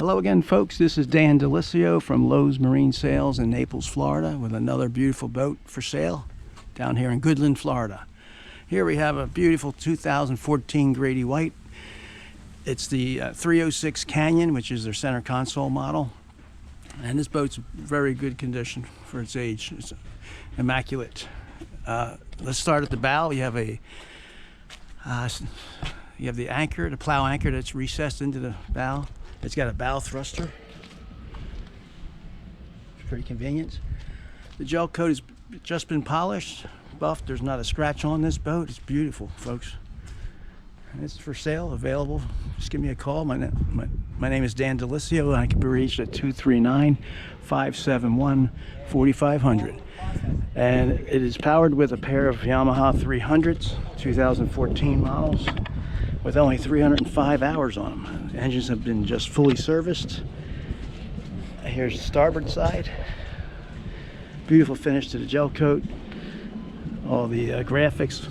Hello again, folks. This is Dan DiLisio from Lowe's Marine Sales in Naples, Florida, with another beautiful boat for sale down here in Goodland, Florida. Here we have a beautiful 2014 Grady White. It's the 306 Canyon, which is their center console model. And this boat's very good condition for its age. It's immaculate. Let's start at the bow. You have the anchor, the plow anchor that's recessed into the bow. It's got a bow thruster. It's pretty convenient. The gel coat has just been polished, buffed. There's not a scratch on this boat. It's beautiful, folks. And it's for sale, available. Just give me a call. My name is Dan DiLisio, and I can be reached at 239-571-4500. And it is powered with a pair of Yamaha 300s, 2014 models, with only 305 hours on them. The engines have been just fully serviced. Here's the starboard side. Beautiful finish to the gel coat. All the graphics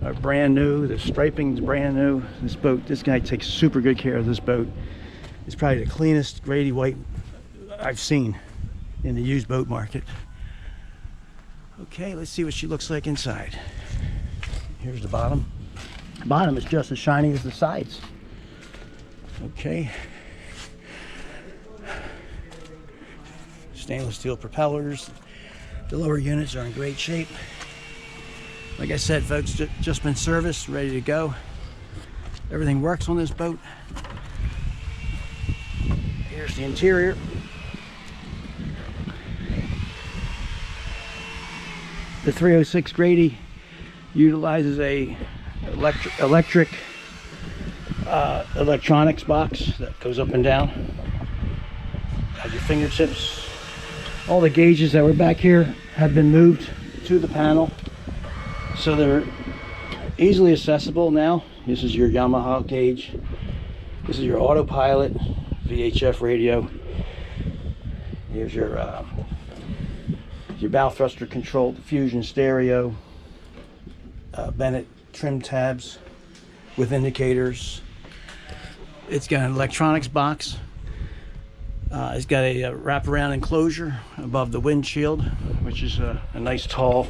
are brand new. The striping is brand new. This guy takes super good care of this boat. It's probably the cleanest Grady White I've seen in the used boat market. Okay, let's see what she looks like inside. Here's the bottom. The bottom is just as shiny as the sides. Okay. Stainless steel propellers. The lower units are in great shape. Like I said, folks, just been serviced, ready to go. Everything works on this boat. Here's the interior. The 306 Grady utilizes a electronics box that goes up and down at your fingertips. All the gauges that were back here have been moved to the panel, so they're easily accessible now. This is your Yamaha gauge. This is your autopilot VHF radio. Here's your bow thruster control, diffusion stereo, Bennett trim tabs with indicators. It's got an electronics box. It's got a wraparound enclosure above the windshield, which is a nice tall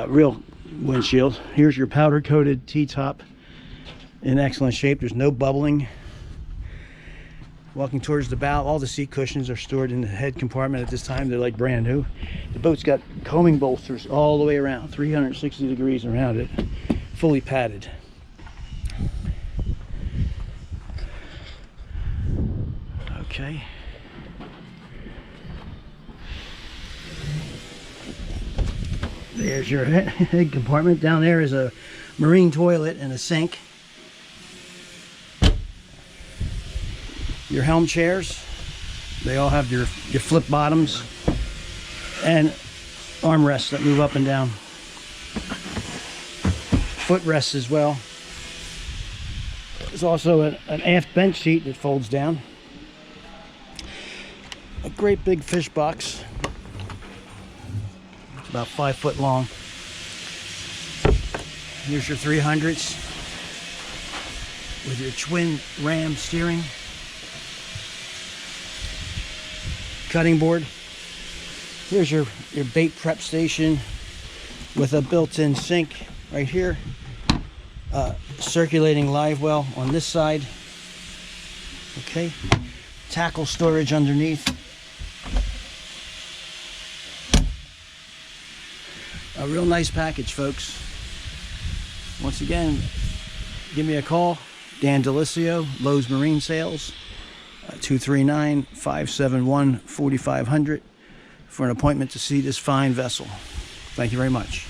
real windshield. Here's your powder coated T-top in excellent shape. There's no bubbling. Walking towards the bow, all the seat cushions are stored in the head compartment at this time. They're like brand new. The boat's got coaming bolsters all the way around, 360 degrees around it, fully padded. Okay. There's your head compartment. Down there is a marine toilet and a sink. Your helm chairs, they all have your flip bottoms and armrests that move up and down. Footrests as well. There's also an aft bench seat that folds down. A great big fish box. It's about 5 foot long. Here's your 300s with your twin ram steering. Cutting board. Here's your bait prep station with a built-in sink right here. Circulating live well on this side. Okay. Tackle storage underneath. A real nice package, folks. Once again, give me a call. Dan DiLisio, Lowe's Marine Sales. 239-571-4500 for an appointment to see this fine vessel. Thank you very much.